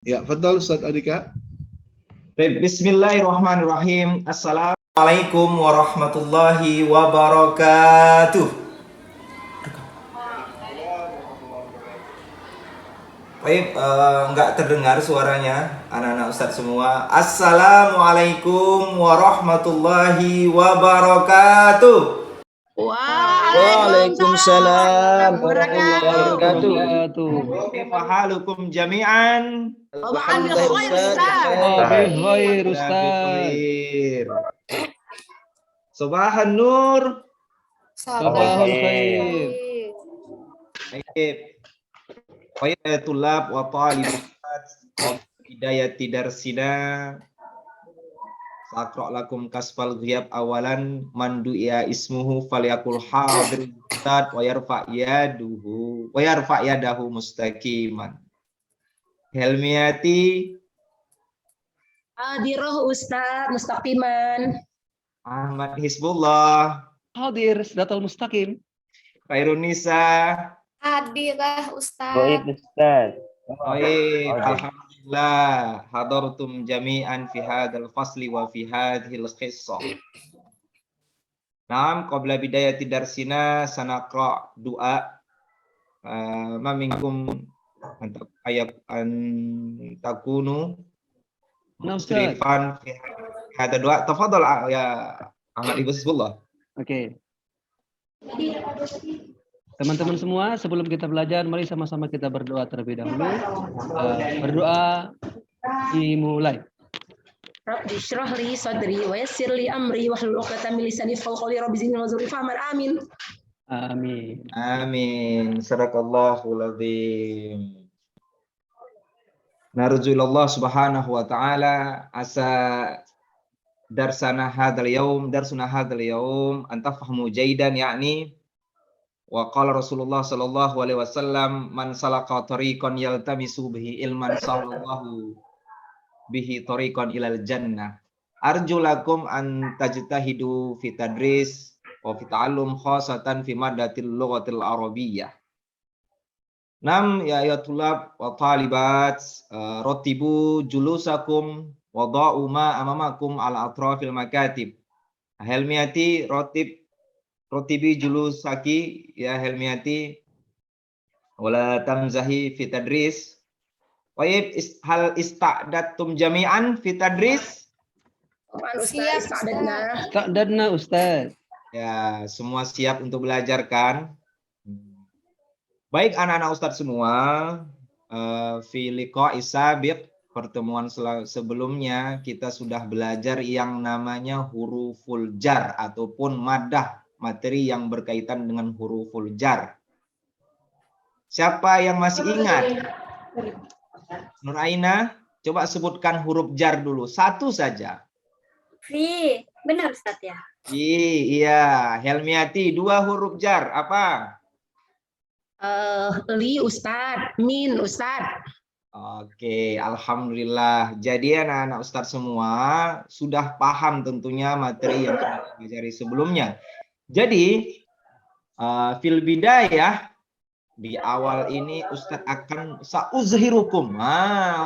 Ya, betul Ustaz Andika. Bismillahirrahmanirrahim. Assalamualaikum warahmatullahi wabarakatuh. Baik, nggak terdengar suaranya anak-anak Ustadz semua. Assalamualaikum warahmatullahi wabarakatuh. Waalaikumsalam warahmatullahi wabarakatuh. Kaifa halukum jami'an? Alhamdulillah Ustaz. Subahan nur. Sabahul khair. Baik. Baik, tulab wa talibat wa hidayati darsina. Saqra lakum kasfal ghiyab awalan man du'iya ismuhu falyakul hadir ustad wa yarfa yadahu mustaqiman. Helmiati Hadirah Ustaz mustaqiman. Ahmad Hizbullah Hadir Sidratal Mustaqim. Khairun Nisa Hadirah Ustaz. Baik Ustaz. Baik, alhamdulillah hadartum jami'an fi hadzal fasli wa fi hadhil qissah. Naam, qabla bidayati darsina sanaqra doa. Ma minkum an takunu musrifan fi hadha doa. Tafadhal ya Ahmad Ibu Hizbullah. Oke. Teman-teman semua, sebelum kita belajar, mari sama-sama kita berdoa terlebih dahulu. Berdoa dimulai. Rabbi shrah li sadri wa yassir li amri wahlul 'uqdatam min lisani yafqahu qawli. Rabbi zidni wa zurri fahman. Amin. Amin. Amin. Sadaqallahul azim. Narju ilallah subhanahu wa ta'ala asa darsuna hadzal yaum anta fahmu jaidan yakni wa qala Rasulullah sallallahu alaihi wasallam man salaka tariqan yaltamisu bihi ilman sallallahu bihi tariqan ilal jannah. Arju lakum an tajtahidu fi tadris wa fi ta'allum khasatan fi madatil lughatil arabiyyah. Nam ya ayatullah wa talibat rotibu julusakum wa da'u ma amamakum ala atrafil makatib. Helmiati rotibi julusaki ya helmiati wala tamzahi fi tadris. Waib hal ista'datum jami'an fi tadris. Ustaz, Ta'dadna Ustaz. Ya, semua siap untuk belajar kan? Baik anak-anak Ustadz semua, fi liqa'i sabiq, pertemuan sebelumnya kita sudah belajar yang namanya huruful jar ataupun madah, materi yang berkaitan dengan huruful jar. Siapa yang masih ingat? Nur Aina, coba sebutkan huruf jar dulu, satu saja. Fi, benar Ustaz ya? Iya, Helmiati, 2 huruf jar, apa? Li Ustaz, min Ustaz. Oke, alhamdulillah. Jadi anak-anak Ustadz semua sudah paham tentunya materi yang kita pelajari sebelumnya. Jadi fil bidayah di awal ini Ustadz akan sauzhirukum.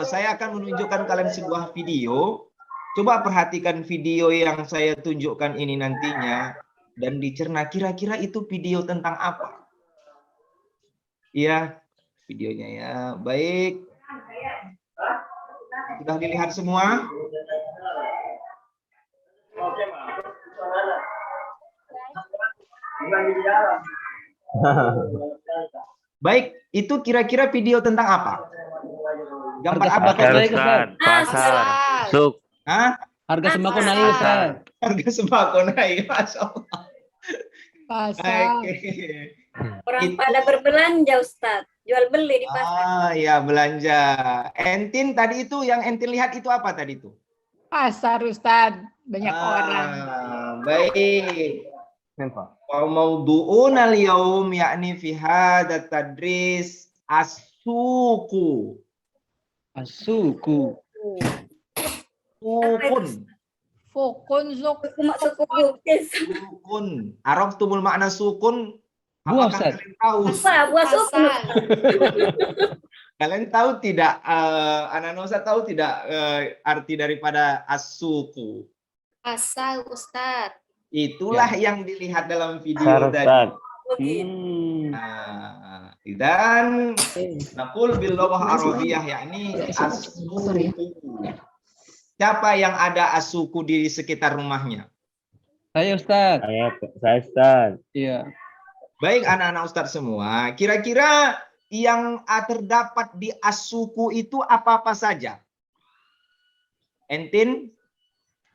Saya akan menunjukkan kalian sebuah video. Coba perhatikan video yang saya tunjukkan ini nantinya dan dicerna kira-kira itu video tentang apa. Iya, videonya ya. Baik. Sudah dilihat semua? Baik, itu kira-kira video tentang apa? Gambar apa? Pasar. Suk. Hah? Harga sembako naik Ustaz. Harga sembako naik, Masya Allah. Pasar. Orang pada berbelanja Ustaz, jual beli di pasar. Ya belanja. Entin tadi itu yang entin lihat itu apa tadi itu? Pasar Ustaz, banyak orang. Baik. Wa mawdu'una al-yawm yakni fi hadha tadris as-suqu. As-suqu. Sukun. Fukun zuk. Suku bukis. Sukun. Araftumul makna sukun? Buah Apakah Ustaz. kalian tahu? Apa? Buah suku. Kalian tahu tidak, anak-anak Ustaz tahu tidak arti daripada as-suku? Pasar, Ustaz. Itulah yang dilihat dalam video Pasar, tadi. Ustaz. Nah, dan naqul bil lughah Arabiyah yakni as-suku. Siapa yang ada as-suku di sekitar rumahnya? Saya Ustaz. Saya Ustaz. Iya. Baik anak-anak Ustaz semua, kira-kira yang terdapat di as-suku itu apa-apa saja? Entin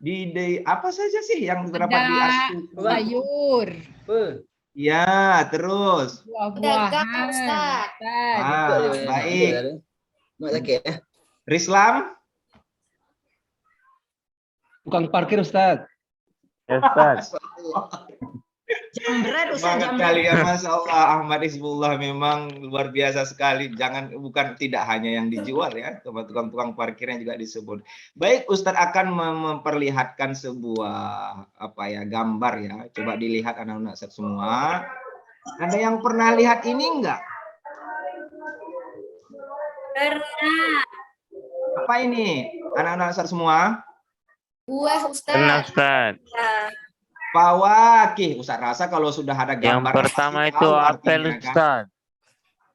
di apa saja sih yang terdapat di Ada as-suku? sayur, Ya, terus. buah-buahan. Pedagang, Ustaz. Baik. Rislam? Tukang parkir Ustaz. Ya, Ustaz. Jambret Ustaz, Semangat jambret. kalian, Masya Allah. Ahmad Hizbullah memang luar biasa sekali. Bukan tidak hanya yang dijual ya, tukang-tukang parkirnya juga disebut. Baik, Ustadz akan memperlihatkan sebuah gambar ya. Coba dilihat anak-anak Ustadz semua. Ada yang pernah lihat ini enggak? Pernah. Apa ini? Anak-anak Ustadz semua? Buah, Ustaz. Tenang, Ustaz. Nah, Fawakih. Ustadz rasa kalau sudah ada Yang gambar pertama pasti itu tahu apel, artinya, kan? Ustaz.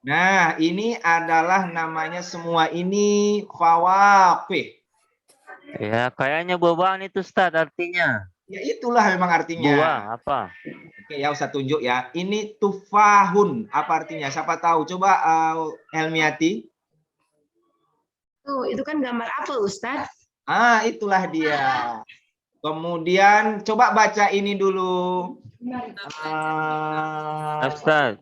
Nah, ini adalah namanya semua ini fawakih. Ya, kayaknya buah-buahan itu, Ustaz, artinya. Ya itulah memang artinya. Buah, apa? Oke ya, Ustaz tunjuk ya. Ini tufahun. Apa artinya? Siapa tahu? Coba Helmiati. Tuh, itu kan gambar apel Ustaz. Itulah dia. Kemudian coba baca ini dulu. Ustaz.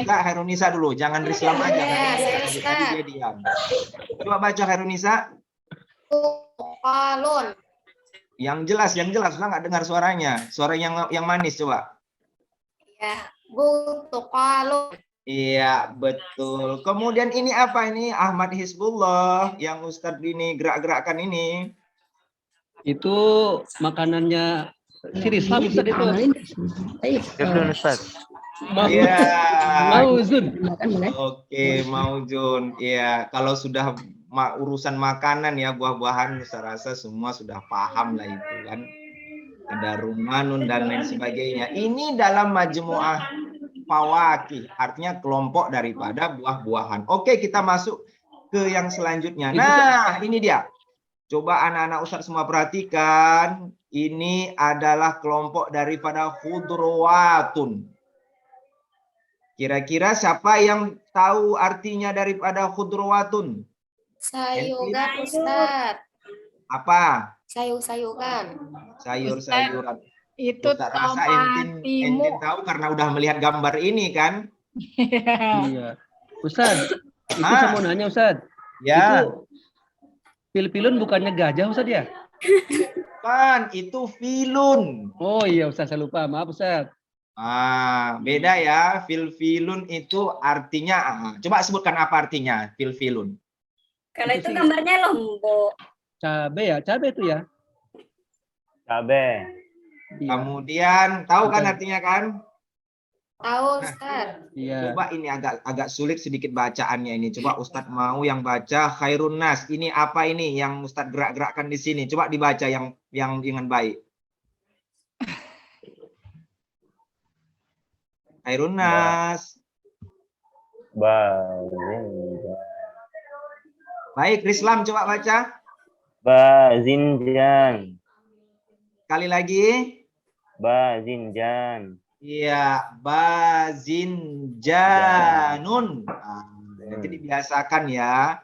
Herunisa dulu, jangan Rislam aja. saya Tadi Ustaz. dia diam. Coba baca Herunisa. Tukalun. Yang jelas, lah nggak dengar suaranya. Suara yang manis coba. Ya, tukalun. Iya, betul. Kemudian ini apa ini? Ahmad Hizbullah yang Ustadz ini gerak-gerakkan ini. Itu makanannya si Rislam Ustaz itu. Betul, Ustaz. Iya. Mauzun. Oke, Maujun. Iya, kalau sudah urusan makanan ya, buah-buahan saya rasa semua sudah paham lah itu kan. Ada rumanun dan lain sebagainya. Ini dalam majmu'ah fawakih, artinya kelompok daripada buah-buahan. Oke, kita masuk ke yang selanjutnya. Nah, ini dia. Coba anak-anak Ustadz semua perhatikan. Ini adalah kelompok daripada khudrawatun. Kira-kira siapa yang tahu artinya daripada khudrawatun? Sayuran, Ustaz. Apa? Sayur-sayuran. Sayur-sayuran. Itu Ustadz rasa tomatimu. Entin tahu karena udah melihat gambar ini kan? Iya. Ustaz, itu saya mau nanya Ustaz. Ya. Itu pil-pilun bukannya gajah Ustaz ya? Kan itu filun. Oh iya Ustaz, saya lupa. Maaf Ustaz. Beda ya. Filun itu artinya coba sebutkan apa artinya filun. Kalau itu gambarnya lombok. Cabe ya? Cabe itu ya? Cabe. Iya. Kemudian tahu kan Betul. artinya kan? Tahu, Ustaz. Iya. Coba ini agak sulit sedikit bacaannya ini. Coba Ustadz mau yang baca khairun nas. Ini apa ini yang Ustadz gerak-gerakkan di sini? Coba dibaca yang dengan baik. Khairun nas. Baik, Rislam coba baca. Bazinjan. Sekali lagi. Bazinjan. Iya, bazinjanun. Nanti dibiasakan ya.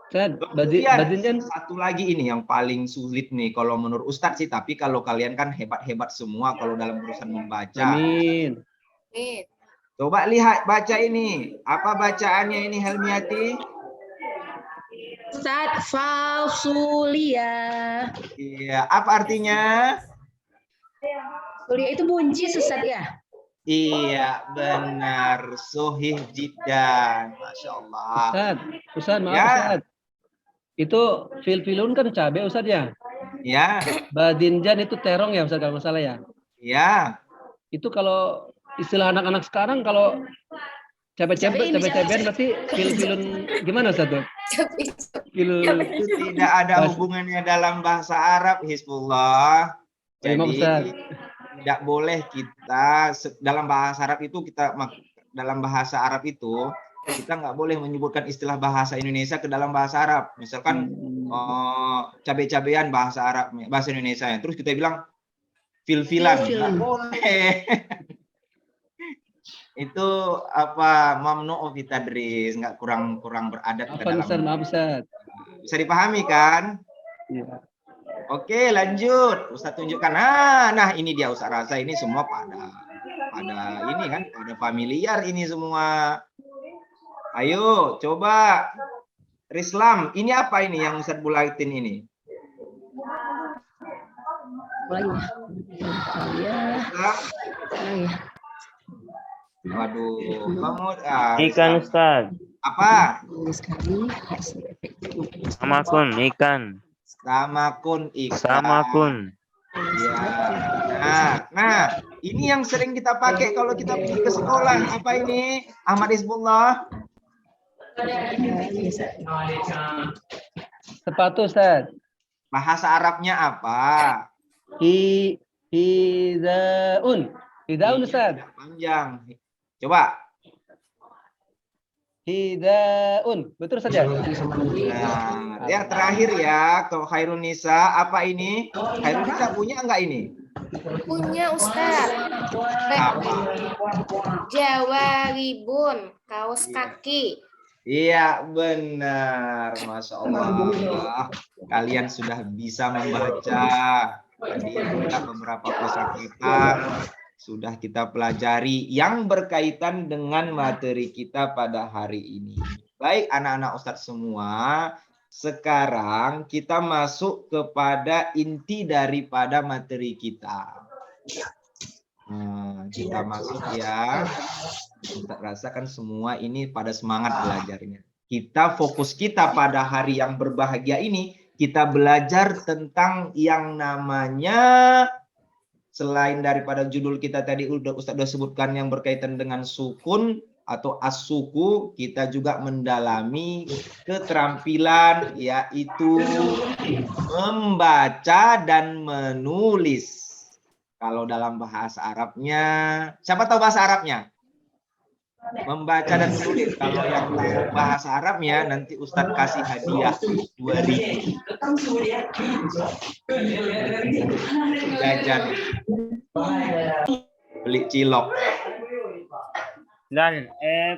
Ustaz, Kemudian bazinjan. satu lagi ini yang paling sulit nih kalau menurut Ustadz sih, tapi kalau kalian kan hebat-hebat semua kalau dalam urusan membaca. Amin. Coba lihat baca ini. Apa bacaannya ini Helmiati? Ustaz, Fausulia. Iya, apa artinya? Sulia itu buncis Ustaz ya? Iya, benar. Sohih jiddan. Masya Allah. Ustaz, maaf Ya. Ustaz. Itu fil-filun kan cabe Ustaz ya? Ya, Badinjan itu terong ya Ustaz kalau nggak salah ya? ya. Itu kalau istilah anak-anak sekarang kalau Capek-capean berarti fil-filun gimana Ustaz tuh? Fil Itu tidak ada hubungannya dalam bahasa Arab, Hizbullah. Imam Jadi Ustaz. tidak boleh kita dalam bahasa Arab itu kita nggak boleh menyebutkan istilah bahasa Indonesia ke dalam bahasa Arab. Misalkan cabai-cabean bahasa Arab, bahasa Indonesia. Terus kita bilang fil-filan, nggak boleh. Itu mamnu fi tadris, nggak kurang beradab ke dalam. Maaf Ustaz. Bisa dipahami kan? Iya. Oke, lanjut. Ustaz tunjukkan. Nah ini dia Ustaz rasa ini semua pada ini kan, pada familiar ini semua. Ayo, coba Rislam. Ini apa ini yang Ustaz bulatin ini? Waduh, kamu Ikan Ustaz. apa? Samakun ikan. Samakun ikan. Samakun. Ya. Nah, ini yang sering kita pakai kalau kita pergi ke sekolah. Apa ini? Ahmad Hizbullah. Sepatu Ustaz. Bahasa Arabnya apa? Hizaun. Hizaun Ustaz. Panjang. Coba. Hizaun. Betul saja. Nah, yang terakhir ya, ke Khairun Nisa. Apa ini? Khairun Nisa punya enggak ini? Punya Ustaz. Apa? Jawaribun, kaos kaki. Iya, benar. Masya Allah. Kalian sudah bisa membaca. Tadi kita beberapa kosakata sudah kita pelajari yang berkaitan dengan materi kita pada hari ini. Baik anak-anak Ustadz semua, sekarang kita masuk kepada inti daripada materi kita. Nah, kita masuk ya. Ustadz rasakan semua ini pada semangat belajarnya. Kita fokus kita pada hari yang berbahagia ini, kita belajar tentang yang namanya, selain daripada judul kita tadi Ustadz sudah sebutkan yang berkaitan dengan sukun atau as-suku, kita juga mendalami keterampilan yaitu membaca dan menulis. Kalau dalam bahasa Arabnya, siapa tahu bahasa Arabnya? Membaca dan menulis. Kalau yang tahu bahasa Arabnya, nanti Ustadz kasih hadiah 2.000. Jajan. Beli cilok. Dan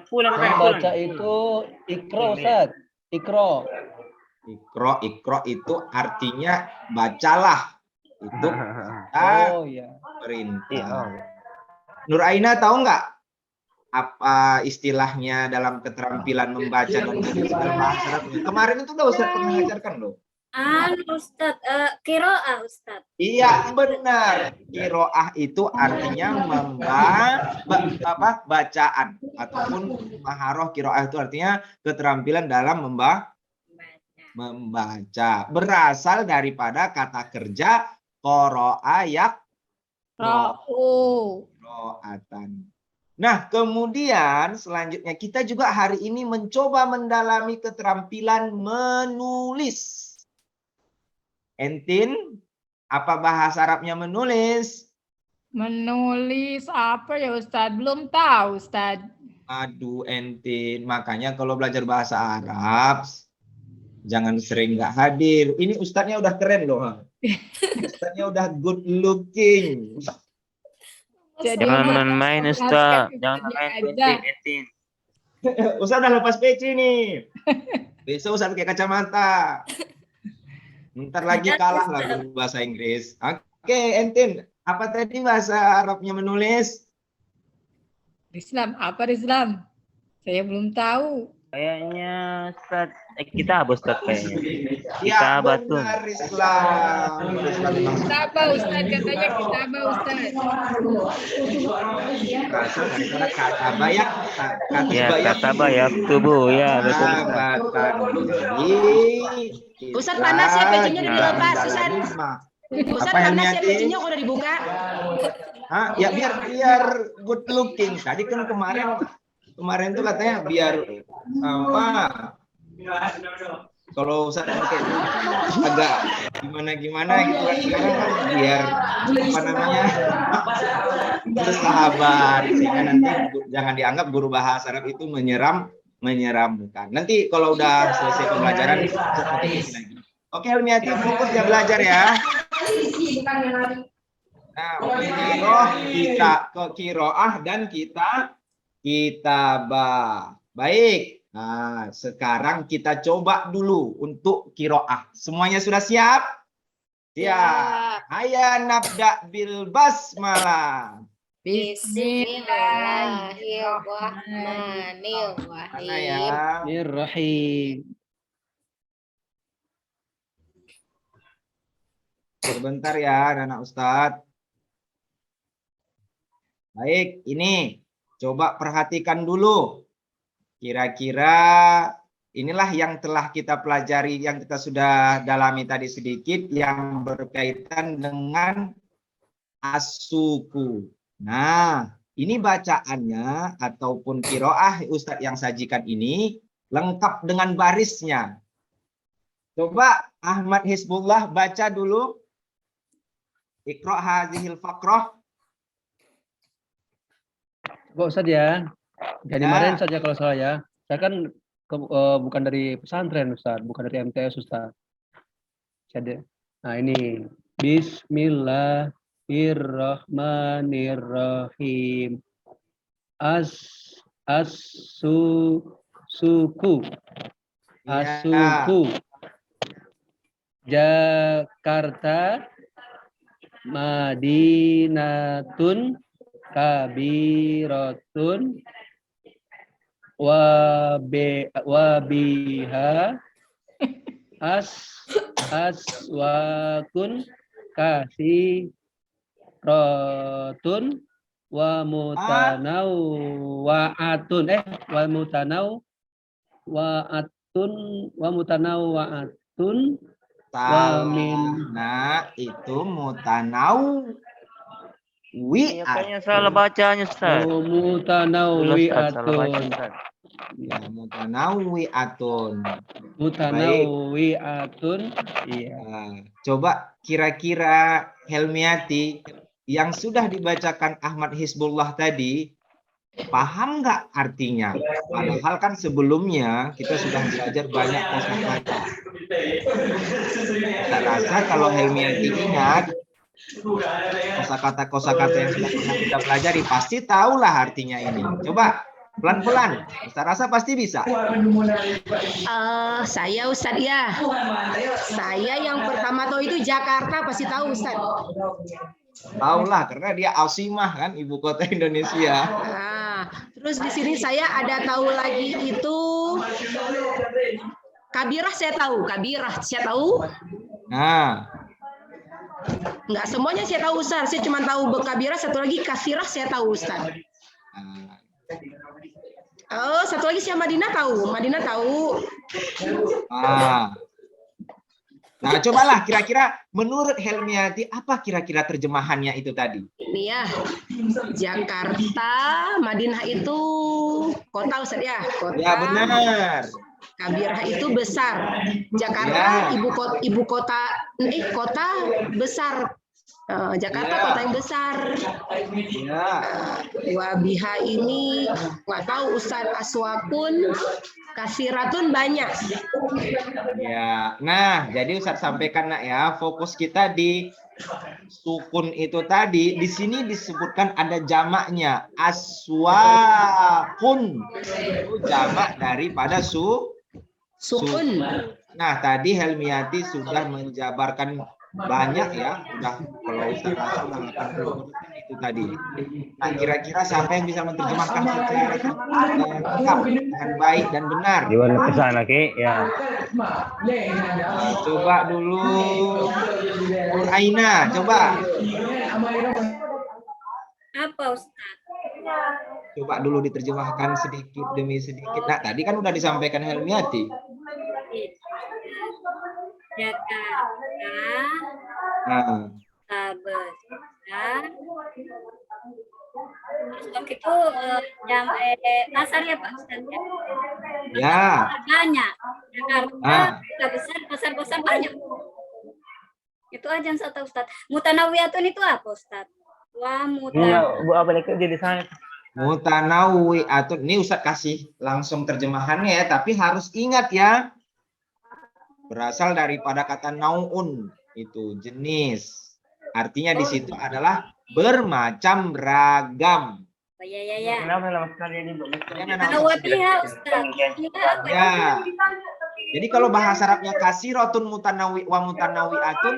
pulang. Membaca itu ikro Ustaz. Ikro. Ikro itu artinya bacalah. Itu Oh iya. perintah. Nur Aina tahu nggak apa istilahnya dalam keterampilan membaca dan menulis dalam bahasa Arabnya? Kemarin itu udah Ustaz pernah ajarkan loh. Ustaz, kiroah Ustaz. Iya benar. Kiroah itu artinya bacaan ataupun maharoh. Kiroah itu artinya keterampilan dalam membaca. Berasal daripada kata kerja qoro'a yaqro'atan. Nah, kemudian selanjutnya kita juga hari ini mencoba mendalami keterampilan menulis. Entin, apa bahasa Arabnya menulis? Menulis apa ya Ustaz? Belum tahu Ustaz. Aduh, Entin. Makanya kalau belajar bahasa Arab, jangan sering nggak hadir. Ini Ustadznya udah keren loh. Ustadznya udah good looking. Jadi Jangan main Ustaz. Jangan main aja. Entin. Ustadz udah lepas peci nih. Besok Ustadz pakai kacamata. Ntar lagi kalah lah bahasa Inggris. Oke, Entin. Apa tadi bahasa Arabnya menulis? Islam, apa Islam? Saya belum tahu. Kayaknya Ustaz, kita Ustaz kayaknya. Ya, Kita batun. benar Islam. Kitabah Ustaz, katanya kitabah Ustaz. Berasal daripada kata bayak. Ya, kata bayak tubuh ya, betul. Ustaz panas ya, pecinya udah dilepas, Ustaz. Ustaz Apa yang panas ya, niati? pecinya udah dibuka. Ya biar good looking. Tadi kan kemarin Kemarin tuh katanya biar apa? Kalau Ustaz pakai agak gimana gitu kan, sekarang kan biar apa namanya bersahabat, sehingga nanti jangan dianggap guru bahasa Arab itu menyeramkan. Nanti kalau udah selesai pembelajaran Ustaz pakai ini lagi. Oke, Helmiati, fokus ya belajar ya. Nah, kita ke kiroah dan kitabah. Baik. Nah, sekarang kita coba dulu untuk kiroah. Semuanya sudah siap? Siap. Aya nabda bil basmalah. Mana ya? Bismillahirrahmanirrahim. Sebentar ya, anak Ustadz. Baik, ini coba perhatikan dulu. Kira-kira inilah yang telah kita pelajari, yang kita sudah dalami tadi sedikit, yang berkaitan dengan as-suku. Nah, ini bacaannya ataupun kiroah Ustadz yang sajikan ini lengkap dengan barisnya. Coba Ahmad Hizbullah baca dulu. Iqra' hadhil faqrah. Coba Ustaz ya. Jadi Ya. kemarin saja kalau salah ya. Saya kan bukan dari pesantren Ustaz, bukan dari MTS Ustaz. Nah ini Bismillahirrahmanirrahim. Suku. Asuku. Jakarta, Madinatun, Kabiratun, Wabiha, Aswakun, Kasirotun, Wamutanawwa'atun, Nah, itu mutanau Iya, kayaknya salah bacanya, Ustaz. Mutanawwi'atun. Ya, mutanawwi'atun. Mutanawwi'atun. Iya. Nah, coba kira-kira Helmiati yang sudah dibacakan Ahmad Hizbullah tadi, paham nggak artinya? Padahal kan sebelumnya kita sudah belajar banyak kosakata. Saya rasa kalau Helmiati ingat kosakata yang sudah pernah kita pelajari, pasti tahulah artinya ini. Coba pelan-pelan. Saya rasa pasti bisa. Saya Ustadz ya. Saya yang pertama tahu itu Jakarta, pasti tahu Ustadz. Tahulah karena dia Asimah kan, ibu kota Indonesia. Nah, terus di sini saya ada tahu lagi itu Kabirah, saya tahu. Kabirah saya tahu. Nah, Nggak semuanya saya tahu Ustaz. Saya cuma tahu Kabirah, satu lagi Kasirah saya tahu Ustaz. Oh, satu lagi saya Madinah tahu. Madinah tahu. Nah, cobalah kira-kira menurut Helmiati apa kira-kira terjemahannya itu tadi? Ini ya, Jakarta, Madinah itu kota Ustaz ya. Kota. Ya benar. Kabirah itu besar. Jakarta ya. ibu kota besar. Jakarta ya. kota yang besar. Ya. Wabiha ini nggak tahu Ustaz. Aswakun, Kasiratun banyak. Ya, nah jadi Ustaz sampaikan nak ya, fokus kita di sukun itu tadi. Di sini disebutkan ada jamaknya, aswakun. Itu jamak daripada sukun. Nah tadi Helmiati sudah menjabarkan banyak ya, udah kalau Ustaz rasa udah 80% itu tadi. Nah kira-kira siapa yang bisa menerjemahkan secara lengkap dengan baik dan benar? Gimana kesana Ki? Ya. Coba dulu Aina, coba. Apa Ustaz? Coba dulu diterjemahkan sedikit demi sedikit. Nah tadi kan udah disampaikan Helmiati. Jakarta, besar, Stok itu sampai pasar ya Pak Ustaz ya. Ya. Banyak. Jakarta Ah. kota besar, pasar-pasar banyak. Itu aja yang saya tahu Ustaz. Mutanawiyatun itu apa Ustaz? Wah, Bu apa nih di sana? Mutanawwi'atun. Ini Ustaz kasih langsung terjemahannya ya, tapi harus ingat ya. Berasal daripada kata nau'un, itu jenis. Artinya di situ adalah bermacam ragam. Oh, ya. Kenapa lama sekali ini Bu? Mutanawwi'ah Ustaz. Ya. Jadi kalau bahasa Arabnya kasiratun mutanawwi'atun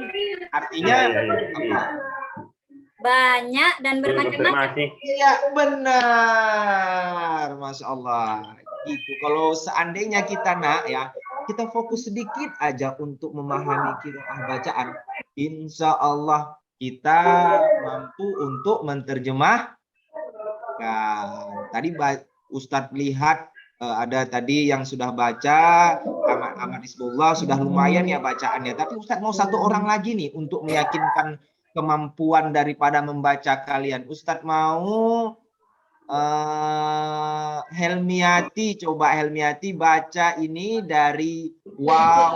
artinya apa? Banyak dan bermacam-macam. Iya benar, Masya Allah. Gitu. Kalau seandainya kita kita fokus sedikit aja untuk memahami qiraah bacaan, insya Allah kita mampu untuk menerjemahkan. Tadi Ustadz lihat ada tadi yang sudah baca, Ahmad Hizbullah sudah lumayan ya bacaannya. Tapi Ustadz mau satu orang lagi nih untuk meyakinkan kemampuan daripada membaca kalian. Ustadz mau Helmiati, coba Helmiati baca ini dari wow.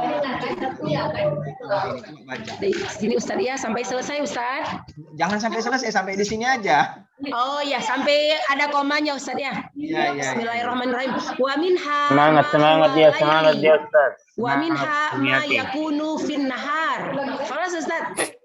Baca. Di sini Ustaz ya, sampai selesai Ustaz. Jangan sampai selesai, sampai di sini aja. Oh ya, sampai ada komanya Ustaz ya. Iya. Bismillahirrahmanirrahim. Wa minha Semangat dia Ustaz. Wa minha ma yakunu fin nahar. Kelas Ustaz.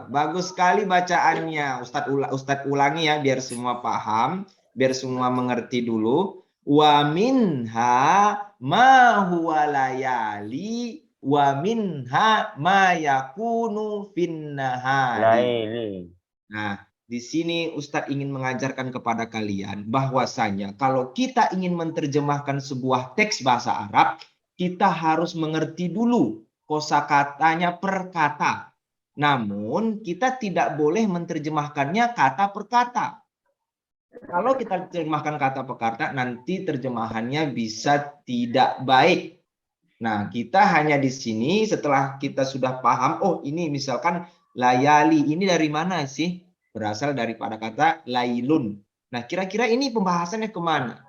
Bagus sekali bacaannya. Ustadz ulangi ya biar semua paham, biar semua mengerti dulu. Wa minha ma huwa layali wa minha ma yakunu fin nahari. Nah, di sini Ustadz ingin mengajarkan kepada kalian bahwasanya kalau kita ingin menerjemahkan sebuah teks bahasa Arab, kita harus mengerti dulu kosakatanya per kata. Namun kita tidak boleh menerjemahkannya kata per kata. Kalau kita terjemahkan kata per kata, nanti terjemahannya bisa tidak baik. Nah, kita hanya di sini setelah kita sudah paham, oh ini misalkan layali, ini dari mana sih? Berasal daripada kata lailun. Nah, kira-kira ini pembahasannya kemana?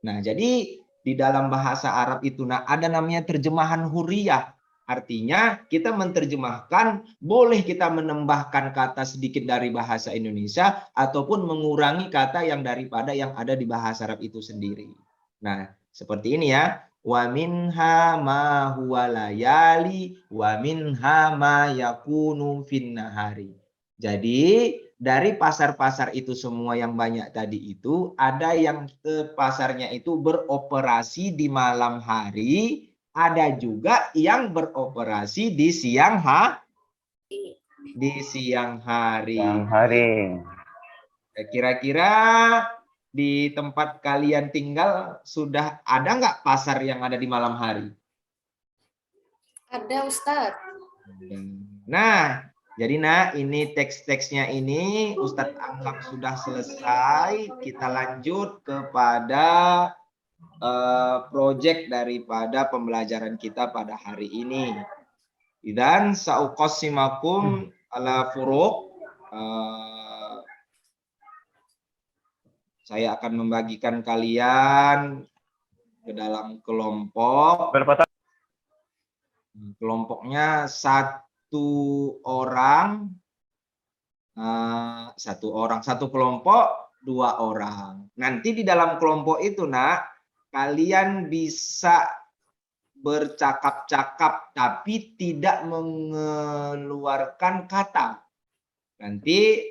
Nah, jadi di dalam bahasa Arab itu ada namanya terjemahan huriyah. Artinya kita menerjemahkan, boleh kita menambahkan kata sedikit dari bahasa Indonesia ataupun mengurangi kata yang daripada yang ada di bahasa Arab itu sendiri. Nah, seperti ini ya. Wa minha ma huwa layali wa minha ma yakunu fin nahari. Jadi dari pasar-pasar itu semua yang banyak tadi itu, ada yang pasarnya itu beroperasi di malam hari, ada juga yang beroperasi di siang hari. Kira-kira di tempat kalian tinggal sudah ada nggak pasar yang ada di malam hari? Ada Ustadz. Nah, jadi ini teks-teksnya ini Ustadz anggap sudah selesai. Kita lanjut kepada proyek daripada pembelajaran kita pada hari ini. Dan sauqassimakum ala furuq. Saya akan membagikan kalian ke dalam kelompok. Kelompoknya satu orang, satu kelompok 2 orang. Nanti di dalam kelompok itu kalian bisa bercakap-cakap tapi tidak mengeluarkan kata. Nanti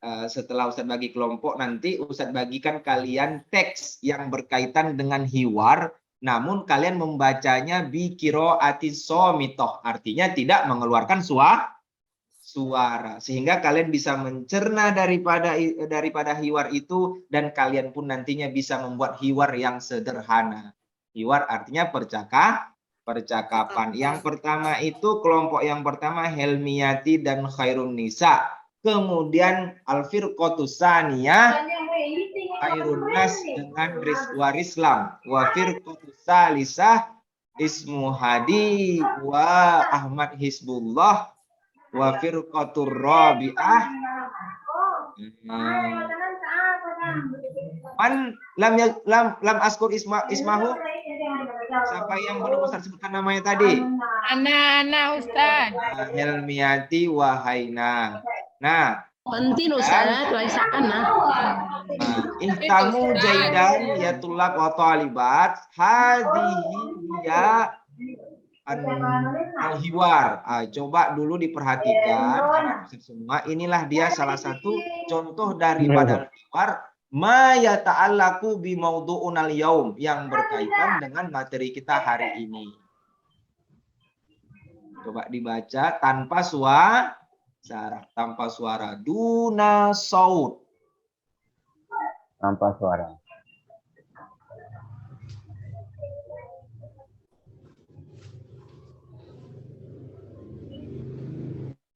setelah Ustadz bagi kelompok, nanti Ustadz bagikan kalian teks yang berkaitan dengan hiwar, namun kalian membacanya bi qiraati somitoh, artinya tidak mengeluarkan suara, sehingga kalian bisa mencerna daripada hiwar itu, dan kalian pun nantinya bisa membuat hiwar yang sederhana. Hiwar artinya percakapan. Yang pertama itu kelompok yang pertama Helmiati dan Khairun Nisa. Kemudian Al-Firqatus Saniyah Khairun Nas dengan Warislam. Wa Firqatus Salisah Ismu Hadi wa Ahmad Hizbullah. Wa Firqatur Rabi'ah Man lam askur ismahu. Siapa yang belum Ustaz sebutkan namanya tadi? Ana Ustaz. Helmiati Wahaina. Nah, Penting Ustaz, Waisana. ihtamu jaidan ya tulab wa talibat hadhihi ya al-hiwar. Coba dulu diperhatikan semua. Inilah dia salah satu contoh daripada hiwar ma yata'allaqu bi maudu'unal yaum yang berkaitan dengan materi kita hari ini. Coba dibaca tanpa suara, duna saut. Tanpa suara.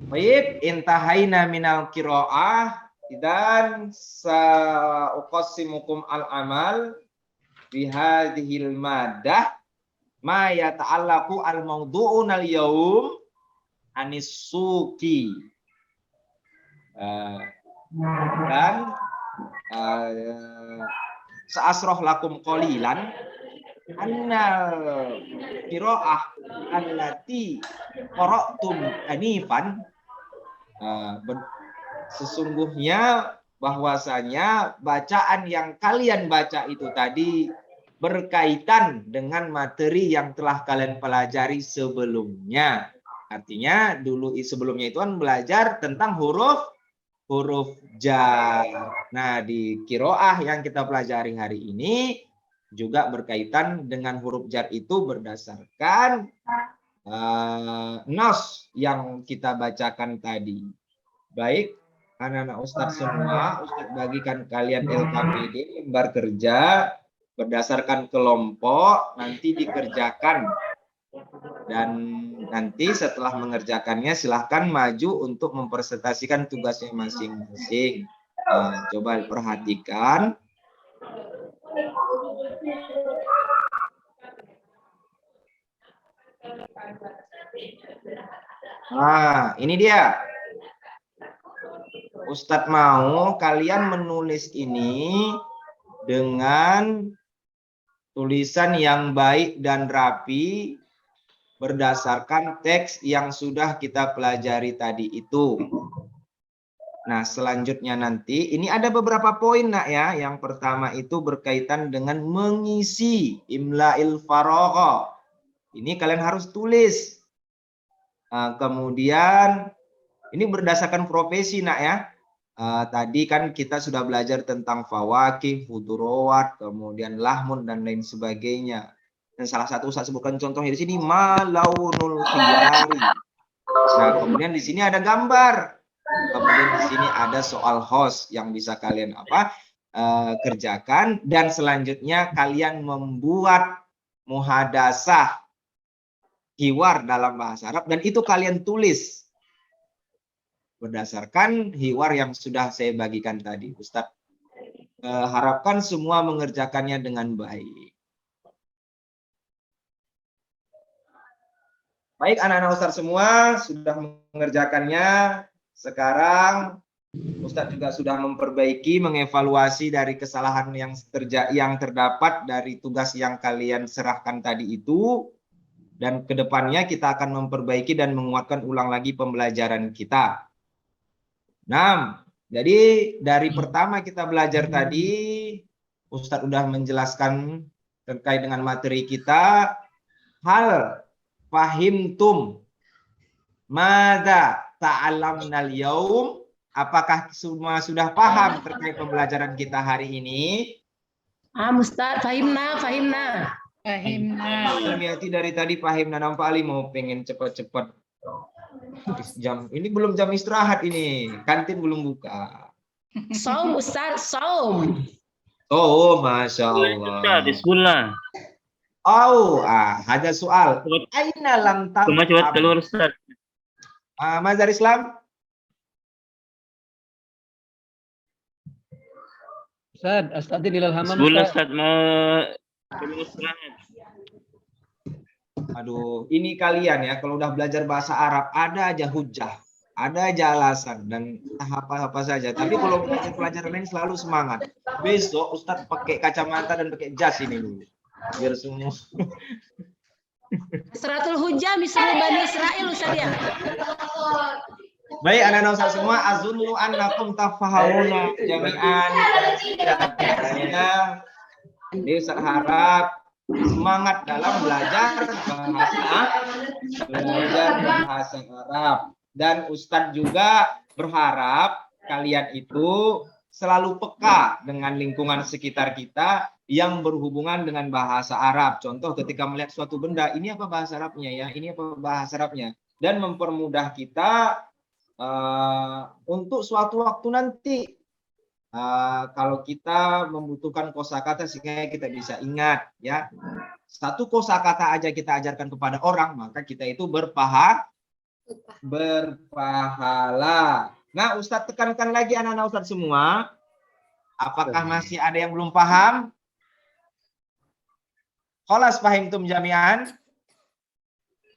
Baik, intahaina minal qiraah dan sa'uqassimukum al-amal bihadhil madah ma yata'allaqu al-mawdu'un al-yawm anis suki. Dan sa'asroh lakum qalilan annal qiraah allati qara'tum anifan. Sesungguhnya bahwasanya bacaan yang kalian baca itu tadi berkaitan dengan materi yang telah kalian pelajari sebelumnya. Artinya dulu sebelumnya itu kan belajar tentang huruf jar. Nah, di qiraah yang kita pelajari hari ini juga berkaitan dengan huruf jar itu berdasarkan nas yang kita bacakan tadi. Baik, anak-anak Ustadz semua, Ustadz bagikan kalian LKPD, lembar kerja berdasarkan kelompok, nanti dikerjakan. Dan nanti setelah mengerjakannya silahkan maju untuk mempresentasikan tugasnya masing-masing. Coba perhatikan. Nah, ini dia. Ustadz mau kalian menulis ini dengan tulisan yang baik dan rapi berdasarkan teks yang sudah kita pelajari tadi itu. Nah, selanjutnya nanti ini ada beberapa poin nak ya. Yang pertama itu berkaitan dengan mengisi imla'il faragha. Ini kalian harus tulis. Kemudian ini berdasarkan profesi nak ya. Tadi kan kita sudah belajar tentang fawakih, hudurowat, kemudian lahmun dan lain sebagainya. Dan salah satu Ustaz sebutkan contohnya di sini malaunul khiyari. Nah, kemudian di sini ada gambar. Kemudian di sini ada soal host yang bisa kalian kerjakan, dan selanjutnya kalian membuat muhadasah hiwar dalam bahasa Arab, dan itu kalian tulis berdasarkan hiwar yang sudah saya bagikan tadi. Ustaz harapkan semua mengerjakannya dengan baik. Baik, anak-anak Ustaz semua sudah mengerjakannya. Sekarang Ustaz juga sudah memperbaiki, mengevaluasi dari kesalahan yang terdapat dari tugas yang kalian serahkan tadi itu. Dan kedepannya kita akan memperbaiki dan menguatkan ulang lagi pembelajaran kita. Nah, jadi dari pertama kita belajar tadi, Ustadz sudah menjelaskan terkait dengan materi kita. Hal fahimtum mada ta'allamnal yaum. Apakah semua sudah paham terkait pembelajaran kita hari ini? Ustaz, fahimna. Fahimna. Almiati dari tadi fahimna, nampak Ali mau pengen cepat-cepat. Jam ini belum jam istirahat ini, kantin belum buka. Saum Ustaz, saum. Oh, masya Allah. Bismillah. Oh, ada soal. Aina lam Cuma cepat keluar Ustaz. Mazhar Islam. Ustaz, astadzin ilal hamam. Bismillah Ustaz, mau belum istirahat. Aduh, ini kalian ya, kalau udah belajar bahasa Arab, ada aja hujah. ada aja alasan dan apa-apa saja. Tapi kalau belajar pelajaran lain selalu semangat. Besok Ustadz pakai kacamata dan pakai jas ini dulu. Biar semua. Suratul Hujjah misalnya Bani Israel Ustaz ya. Baik anak-anak Ustadz semua, azunnu annakum tafahawuna jami'an. Ini Ustadz harap semangat dalam belajar bahasa Arab. Dan Ustadz juga berharap kalian itu selalu peka dengan lingkungan sekitar kita yang berhubungan dengan bahasa Arab. Contoh ketika melihat suatu benda, ini apa bahasa Arabnya ya? Ini apa bahasa Arabnya? Dan mempermudah kita untuk suatu waktu nanti. Kalau kita membutuhkan kosakata sehingga kita bisa ingat ya. Satu kosakata aja kita ajarkan kepada orang, maka kita itu berpahala. Nah, Ustadz tekankan lagi anak-anak Ustadz semua. Apakah masih ada yang belum paham? Khalas fahimtum jami'an?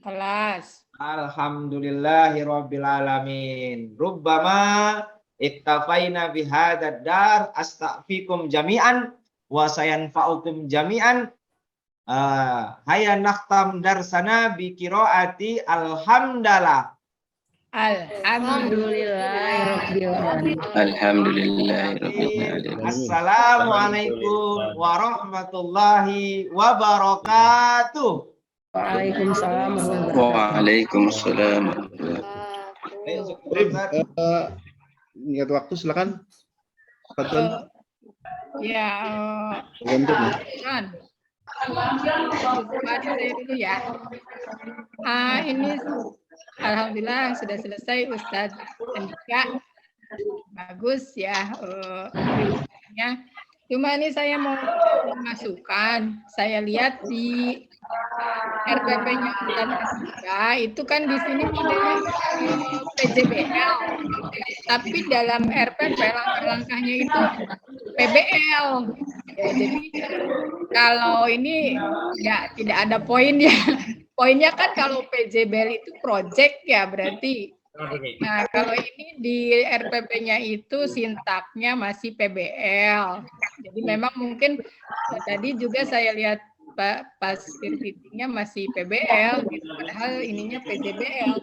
Kelas. Alhamdulillahirabbil alamin. Rubbama ittafaina bihadzal dar astaghfikum jami'an wa sayanfa'ukum jami'an. Hayya nakhtam darsana bi qiraati alhamdulillah. Alhamdulillahirabbil Assalamualaikum warahmatullahi wabarakatuh. Waalaikumsalam. Waalaikumsalam. Ingat waktu silakan. Fadlan. Ya, saya dulu ya. Ini alhamdulillah sudah selesai Ustadz Andika. Bagus ya. Cuma ini saya mau masukkan. Saya lihat di RPP-nya Ustadz Andika itu kan di sini modelnya PJBL. Tapi dalam RPP langkah-langkahnya itu PBL. Ya, jadi kalau ini ya tidak ada poinnya. Poinnya kan kalau PJBL itu project ya berarti. Nah, kalau ini di RPP-nya itu sintaknya masih PBL. Jadi memang mungkin tadi juga saya lihat pas fittingnya masih PBL gitu. Padahal ininya PJBL.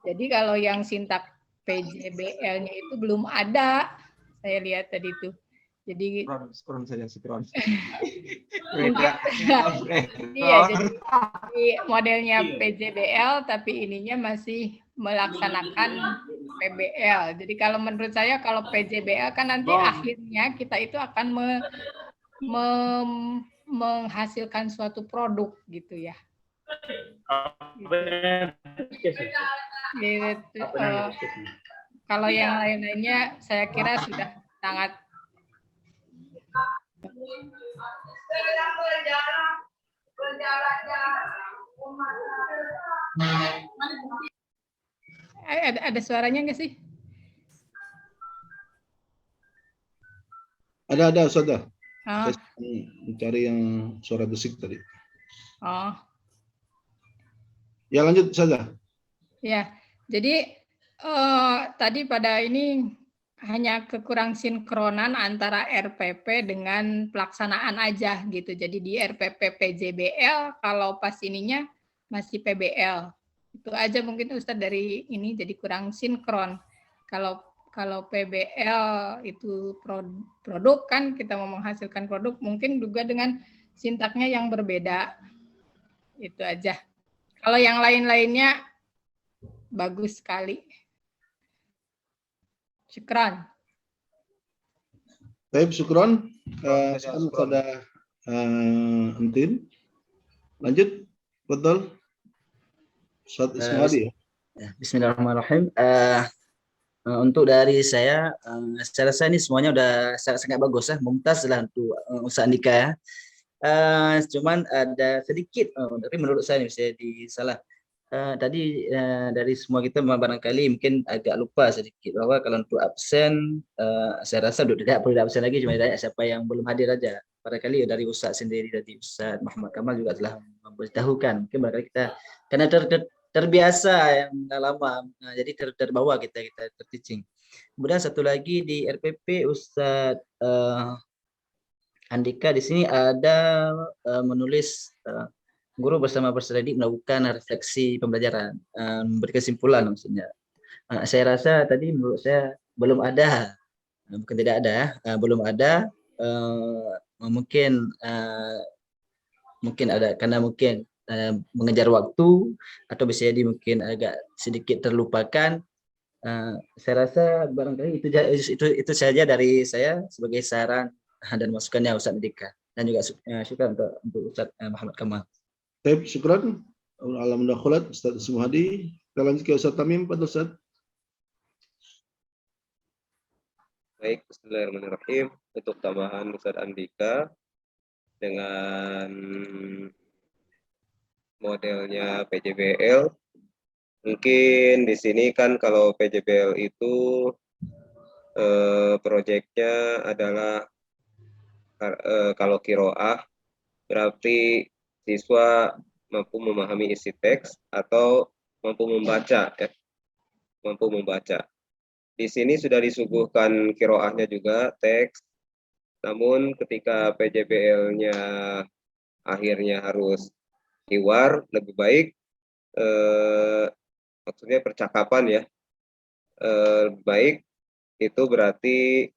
Jadi kalau yang sintak PJBL-nya itu belum ada. Saya lihat tadi itu. Jadi skron saja skron. Iya, jadi modelnya PJBL tapi ininya masih melaksanakan PBL. Jadi kalau menurut saya kalau PJBL kan nanti akhirnya kita itu akan menghasilkan suatu produk gitu ya. Gitu. Kalau yang lain-lainnya saya kira sudah sangat ada suaranya nggak sih? Ada Ustazah. Oh. Saya mencari yang suara desik tadi. Oh. Ya lanjut Ustazah. Ya, jadi tadi pada ini hanya kekurang sinkronan antara RPP dengan pelaksanaan aja gitu. Jadi di RPP PJBL kalau pas ininya masih PBL. Itu aja mungkin Ustadz dari ini jadi kurang sinkron. Kalau PBL itu produk kan kita mau menghasilkan produk mungkin juga dengan sintaknya yang berbeda. Itu aja. Kalau yang lain-lainnya bagus sekali. Syukran. Baik, syukron. Sekarang kepada Entin. Lanjut, betul. Ustaz Ismail ya. Bismillahirrahmanirrahim. Untuk dari saya rasa ini semuanya udah sangat bagus ya, mumtaz lah untuk Ustaz Andika ya. Cuman ada sedikit, tapi menurut saya ini bisa disalah. Tadi dari semua kita barangkali mungkin agak lupa sedikit bahwa kalau untuk absen saya rasa tidak perlu absen lagi, cuma ditanya siapa yang belum hadir aja. Barangkali dari Ustaz sendiri, dari Ustaz Muhammad Kamal juga telah memberitahukan. Mungkin barangkali kita karena terbiasa yang lama. Nah, jadi terbawa kita terteaching. Kemudian satu lagi di RPP Ustadz Andika di sini ada menulis guru bersama peserta didik melakukan refleksi pembelajaran, memberi kesimpulan maksudnya. Saya rasa tadi menurut saya belum ada, bukan tidak ada, belum ada. Mungkin ada karena mungkin mengejar waktu atau bisa jadi mungkin agak sedikit terlupakan. Saya rasa barangkali itu saja dari saya sebagai saran dan masukannya Ustaz Andika, dan juga syukur untuk Ustaz Muhammad Kamal. Baik, syukran. Alam mudakhalat Ustaz Suhadi. Kita lanjut ke Ustaz Tamim, Pak Ustaz. Baik, bismillahirrahmanirrahim. Untuk tambahan Ustaz Andika dengan modelnya PJBL, mungkin di sini kan kalau PJBL itu proyeknya adalah kalau qiraah berarti siswa mampu memahami isi teks atau mampu membaca, ya. Mampu membaca. Di sini sudah disuguhkan qiraahnya juga teks, namun ketika PJBL-nya akhirnya harus hiwar, lebih baik maksudnya percakapan, ya, lebih baik itu berarti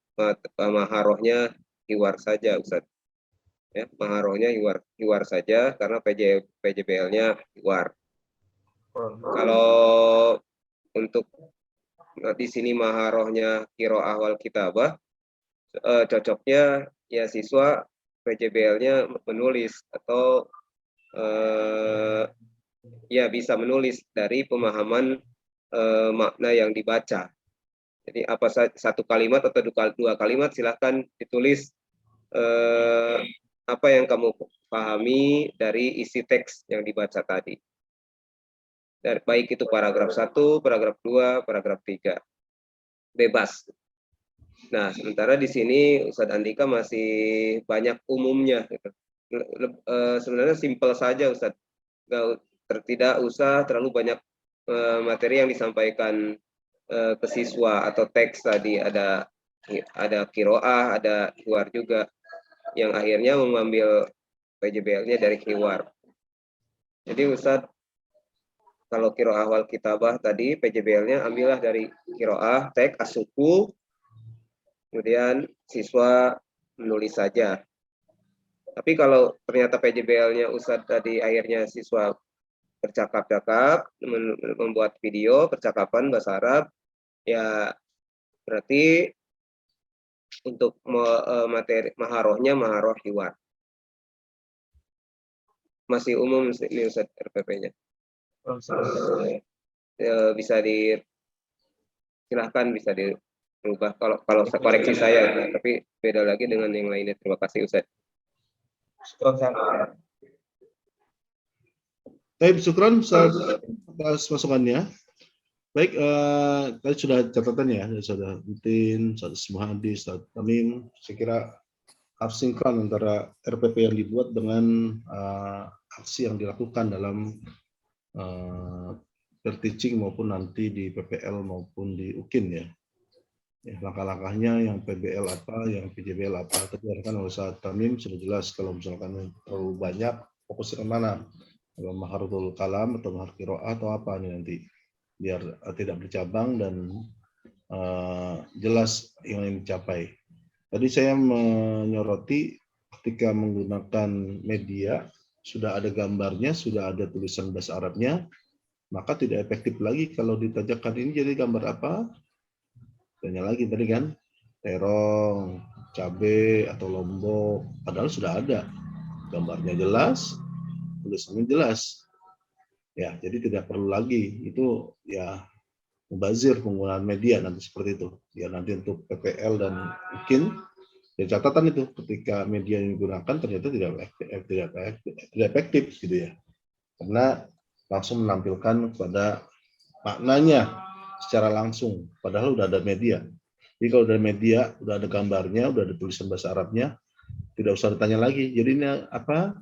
maharohnya hiwar saja, Ustaz. Ya, maharohnya hiwar saja karena PJBL-nya hiwar. Kalau untuk di sini maharohnya qiraah wal kitabah, cocoknya ya siswa PJBL-nya menulis atau ya bisa menulis dari pemahaman makna yang dibaca. Jadi apa satu kalimat atau dua kalimat silahkan ditulis apa yang kamu pahami dari isi teks yang dibaca tadi. Dan baik itu paragraf 1, paragraf 2, paragraf 3. Bebas. Nah, sementara di sini Ustadz Andika masih banyak umumnya. Gitu. Sebenarnya simpel saja Ustadz. Tidak usah terlalu banyak materi yang disampaikan ke siswa atau teks tadi, ada qiraah, ada hiwar juga yang akhirnya mengambil PJBL-nya dari hiwar. Jadi Ustadz, kalau qiraah wal kitabah tadi PJBL-nya ambillah dari qiraah, teks, as-suku, kemudian siswa menulis saja. Tapi kalau ternyata PJBL-nya Ustadz tadi akhirnya siswa bercakap-cakap, membuat video percakapan bahasa Arab, ya berarti untuk materi maharohnya maharoh hiwar. Masih umum ini Ustaz RPP-nya. Bisa silahkan bisa dirubah kalau koreksi saya, tapi beda lagi dengan yang lainnya. Terima kasih Ustaz. Baik, syukran atas masukannya. Baik, tadi sudah catatannya ya, sudah rutin, Ustaz Muhadi, Ustaz Tamim. Saya kira harus sinkron antara RPP yang dibuat dengan aksi yang dilakukan dalam per-teaching maupun nanti di PPL maupun di UKIN ya. Langkah-langkahnya yang PBL apa, yang PJBL apa, tadi kan oleh Ustaz Tamim sudah jelas. Kalau misalkan terlalu banyak, fokusnya ke mana? Kalau maharul kalam atau mahar qiraah atau apa nih nanti, biar tidak bercabang dan jelas yang dicapai. Tadi saya menyoroti ketika menggunakan media, sudah ada gambarnya, sudah ada tulisan bahasa Arabnya, maka tidak efektif lagi kalau ditanyakan ini jadi gambar apa? Tanya lagi tadi kan, terong, cabai, atau lombok, padahal sudah ada. Gambarnya jelas, tulisannya jelas. Ya, jadi tidak perlu lagi itu ya mubazir penggunaan media nanti seperti itu. Ya nanti untuk PPL dan UKIN ya catatan itu ketika media yang digunakan ternyata tidak efektif gitu ya. Karena langsung menampilkan kepada maknanya secara langsung padahal udah ada media. Jadi kalau ada media, udah ada gambarnya, udah ada tulisan bahasa Arabnya, tidak usah ditanya lagi. Jadi ini apa?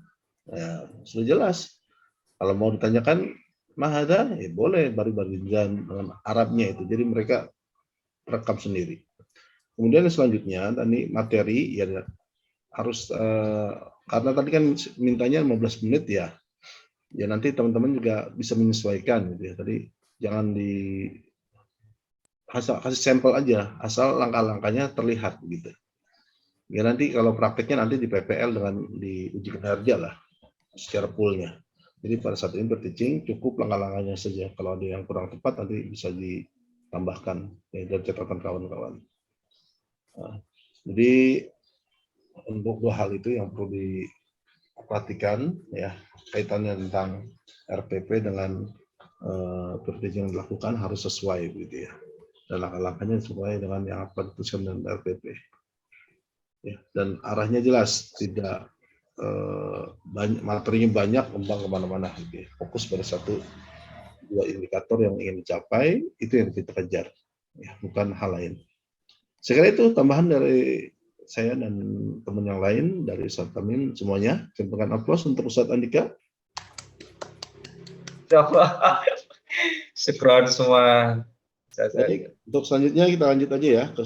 Ya, sudah jelas. Kalau mau ditanyakan Mahada, ya boleh baris-baris dengan Arabnya itu. Jadi mereka rekam sendiri. Kemudian selanjutnya tadi materi ya harus karena tadi kan mintanya 15 menit ya. Ya nanti teman-teman juga bisa menyesuaikan gitu ya. Tadi jangan kasih sampel aja, asal langkah-langkahnya terlihat gitu. Ya nanti kalau prakteknya nanti di PPL dengan di uji kinerja lah secara poolnya. Jadi pada saat ini berteaching cukup langkah-langkahnya saja. Kalau ada yang kurang tepat nanti bisa ditambahkan ya, dari catatan kawan-kawan. Nah, jadi untuk dua hal itu yang perlu diperhatikan ya, kaitannya tentang RPP dengan berteaching yang dilakukan harus sesuai gitu ya. Dan langkah-langkahnya sesuai dengan yang apa diputuskan dengan RPP. Ya, dan arahnya jelas, tidak banyak materinya banyak kembang kemana-mana gitu ya. Fokus pada dua indikator yang ingin dicapai, itu yang kita kejar ya, bukan hal lain. Saya kira itu tambahan dari saya dan teman yang lain dari Ustaz Tamim semuanya. Berikan aplaus untuk Ustaz Andika. Insyaallah. Syukron semua. Baik, untuk selanjutnya kita lanjut aja ya ke